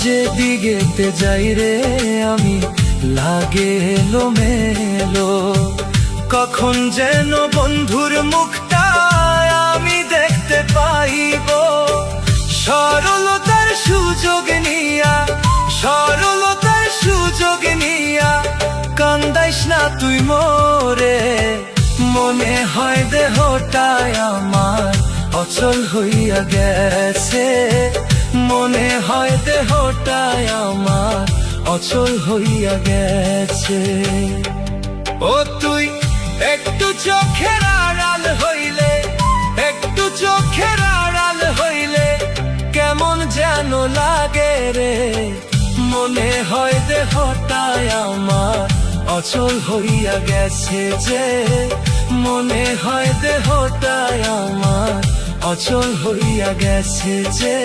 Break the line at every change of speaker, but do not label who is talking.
যেদিকেতে যাই রে আমি লাগে এলো মেলো, কখন যেন বন্ধুর মুখটা আমি দেখতে পাইব। সরলতার সুযোগ নিয়া, সরলতার সুযোগ নিয়া কান্দাইস না তুই মোরে। মনে হয় দেহটাই আমার অচল হইয়া গেছে, মনে হয় দেহটাই আমার অচল হইয়া গেছে। ও তুই একটু চোখের আড়াল হইলে, একটু চোখের আড়াল হইলে কেমন যেন লাগে রে। মনে হয় দেহটাই আমার অচল হইয়া গেছে যে, মনে হয় দেহটাই আমার অচল হইয়া গেছে যে।